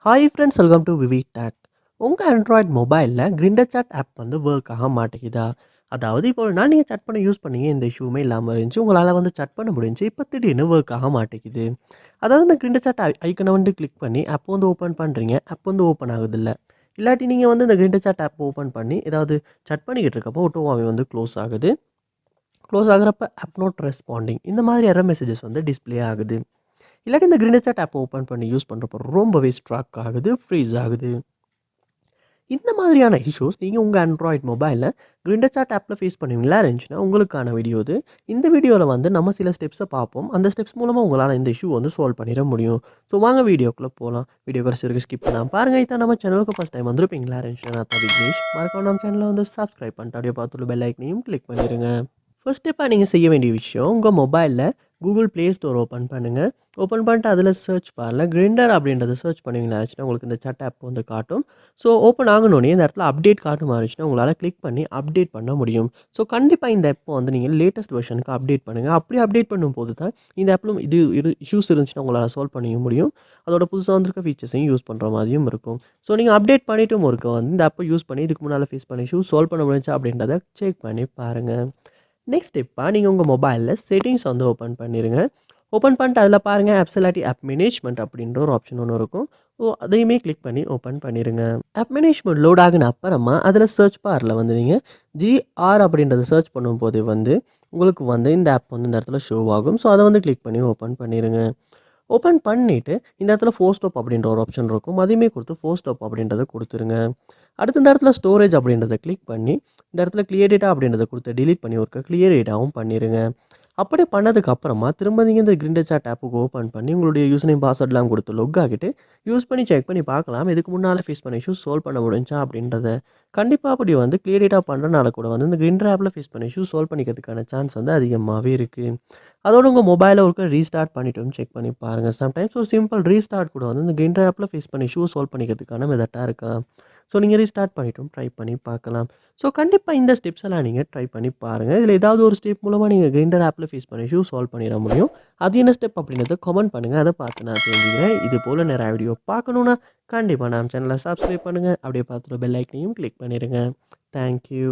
Hi friends, welcome to VividTech. உங்கள் Android மொபைலில் Grindr chat app வந்து ஒர்க் ஆக மாட்டேங்குதா? அதாவது இப்போ ஒரு நாள் நீங்கள் chat பண்ண யூஸ் பண்ணீங்க, எந்த இஷ்யூமே இல்லாமல் இருந்துச்சு, உங்களால் வந்து chat பண்ண முடிஞ்சுச்சு. இப்போ திடீர்னு ஒர்க் ஆக மாட்டேங்குது. அதாவது இந்த Grindr chat ஐக்கனை வந்து கிளிக் பண்ணி ஆப் வந்து ஓப்பன் பண்ணுறீங்க, ஆப் வந்து ஓப்பன் ஆகுதில்ல. இல்லாட்டி நீங்கள் வந்து இந்த Grindr chat ஆப் ஓப்பன் பண்ணி ஏதாவது chat பண்ணிக்கிட்டு இருக்கப்போ ஆட்டோவாகவே வந்து க்ளோஸ் ஆகுது. க்ளோஸ் ஆகுறப்ப ஆப் நாட் ரெஸ்பாண்டிங் இந்த மாதிரி எரர் மெசேஜஸ் வந்து டிஸ்ப்ளே ஆகுது. இல்லாட்டி இந்த Grindr chat ஆப் ஓப்பன் பண்ணி யூஸ் பண்ணுறப்போ ரொம்பவே ஸ்ட்ராக் ஆகுது, ஃப்ரீஸ் ஆகுது. இந்த மாதிரியான இஷ்யூஸ் நீங்கள் உங்கள் ஆண்ட்ராய்ட் மொபைலில் Grindr chat ஆப்பில் ஃபேஸ் பண்ணுவீங்களா இருந்துச்சுன்னா உங்களுக்கான வீடியோ இது. இந்த வீடியோவில் வந்து நம்ம சில ஸ்டெப்ஸை பார்ப்போம். அந்த ஸ்டெப்ஸ் மூலமாக உங்களால் இந்த இஷ்யூ வந்து சால்வ் பண்ணிட முடியும். ஸோ வாங்க வீடியோக்குள்ளே போகலாம். வீடியோ கடைசி வரைக்கும் ஸ்கிப் பண்ணாமல் பாருங்கள். இதான் நம்ம சேனலுக்கு ஃபஸ்ட் டைம் வந்திருப்பீங்களா இருந்துச்சுன்னா நான் தான் விக்னேஷ். மறக்காம நம்ம சேனலை வந்து சப்ஸ்கிரைப் பண்ணிட்டு அப்படியே பார்த்துட்டு பெல் ஐக்கனையும் கிளிக் பண்ணிடுங்க. ஃபர்ஸ்ட் ஸ்டெப்பாக நீங்கள் செய்ய வேண்டிய விஷயம், உங்கள் மொபைலில் கூகுள் ப்ளே ஸ்டோர் ஓப்பன் பண்ணுங்கள். ஓப்பன் பண்ணிட்டு அதில் சர்ச் பாரில் Grindr அப்படின்றத சர்ச் பண்ணிங்கன்னா உங்களுக்கு இந்த chat ஆப் வந்து காட்டும். ஸோ ஓப்பன் ஆகணுன்னே இந்த இடத்துல அப்டேட் காட்டும் இருந்துச்சுன்னா உங்களால் கிளிக் பண்ணி அப்டேட் பண்ண முடியும். ஸோ கண்டிப்பாக இந்த ஆப்பை வந்து நீங்கள் லேட்டஸ்ட் வெர்ஷனுக்கு அப்டேட் பண்ணுங்கள். அப்படி அப்டேட் பண்ணும்போது தான் இந்த ஆப்பிலும் இது இஷ்யூஸ் இருந்துச்சுன்னா உங்களால் சால்வ் பண்ணிக்க முடியும். அதோட புதுசாக வந்திருக்க ஃபீச்சர்ஸையும் யூஸ் பண்ணுற மாதிரியும் இருக்கும். ஸோ நீங்கள் அப்டேட் பண்ணிட்டும் இருக்க வந்து இந்த ஆப்பை யூஸ் பண்ணி இதுக்கு முன்னால் ஃபேஸ் பண்ண இஷ்யூஸ் சால்வ் பண்ண முடிஞ்சா அப்படின்றத செக் பண்ணி பாருங்கள். நெக்ஸ்ட் ஸ்டெப்பாக நீங்கள் உங்கள் மொபைலில் செட்டிங்ஸ் வந்து ஓப்பன் பண்ணிடுங்க. ஓப்பன் பண்ணிட்டு அதில் பாருங்கள் ஆப்ஸ் இல்லாட்டி ஆப் மேனேஜ்மெண்ட் அப்படின்ற ஒரு ஆப்ஷன் ஒன்று இருக்கும். ஸோ அதையுமே கிளிக் பண்ணி ஓப்பன் பண்ணிடுங்க. ஆப் மேனேஜ்மெண்ட் லோட் ஆகின அப்புறமா அதில் சர்ச் பாரில் வந்து நீங்கள் GR அப்படின்றத சர்ச் பண்ணும்போது வந்து உங்களுக்கு வந்து இந்த ஆப் வந்து இந்த இடத்துல ஷோ ஆகும். ஸோ அதை வந்து கிளிக் பண்ணி ஓப்பன் பண்ணிடுங்க. ஓப்பன் பண்ணிவிட்டு இந்த இடத்துல ஃபோர் ஸ்டாப் அப்படின்ற ஒரு ஆப்ஷன் இருக்கும். அதையுமே கொடுத்து ஃபோர் ஸ்டாப் அப்படின்றத கொடுத்துருங்க. அடுத்து இந்த இடத்துல ஸ்டோரேஜ் அப்படின்றத கிளிக் பண்ணி இந்த இடத்துல கிளியர் டேட்டா அப்படின்றத கொடுத்து டிலீட் பண்ணி ஒருக்க கிளியர் டேட்டாவும் பண்ணிடுங்க. அப்படி பண்ணதுக்கு அப்புறமா திரும்ப நீங்கள் இந்த Grindr chat ஆப்புக்கு ஓப்பன் பண்ணி உங்களுடைய யூஸ் நேம் பாஸ்வேர்ட்லாம் கொடுத்து லொக் ஆகிட்டு யூஸ் பண்ணி செக் பண்ணி பார்க்கலாம் இதுக்கு முன்னால் ஃபேஸ் பண்ண இஷ்யூஸ் சால்வ் பண்ண முடிஞ்சா அப்படின்றத. கண்டிப்பாக அப்படி வந்து கிளியர் டேட்டா பண்ணுறனால கூட வந்து இந்த Grindr ஆப்பில் ஃபேஸ் பண்ண இஷ்யூஸ் சால்வ் பண்ணிக்கிறதுக்கான சான்ஸ் வந்து அதிகமாகவே இருக்குது. அதோட உங்கள் மொபைலை ஒருக்க ரீஸ்டார்ட் பண்ணிவிட்டு செக் பண்ணி பாருங்கள். சம்டைம்ஸ் ஒரு சிம்பிள் ரீஸ்டார்ட் கூட வந்து இந்த Grindr ஆப்பில் ஃபேஸ் பண்ண இஷ்யூஸ் சால்வ் பண்ணிக்கிறதுக்கான மெத்தடாக இருக்கலாம். ஸோ நீங்கள் ரீஸ்டார்ட் பண்ணிவிட்டும் ட்ரை பண்ணி பார்க்கலாம். ஸோ கண்டிப்பாக இந்த ஸ்டெப்ஸ் எல்லாம் நீங்கள் ட்ரை பண்ணி பாருங்கள். இதில் ஏதாவது ஒரு ஸ்டெப் மூலமாக நீங்கள் Grindr ஆப்பில் ஃபேஸ் பண்ண இஷ்யூ சால்வ் பண்ணிட முடியும். அது என்ன ஸ்டெப் அப்படின்றத கமெண்ட் பண்ணுங்கள். அதை பார்த்து நான் தெரிஞ்சுக்கிறேன். இது போல் நிறைய வீடியோ பார்க்கணுன்னா கண்டிப்பாக நம்ம சேனலை சப்ஸ்கிரைப் பண்ணுங்கள். அப்படியே பார்த்துட்டு பெல் ஐக்கனையும் கிளிக் பண்ணிடுங்க. தேங்க்யூ.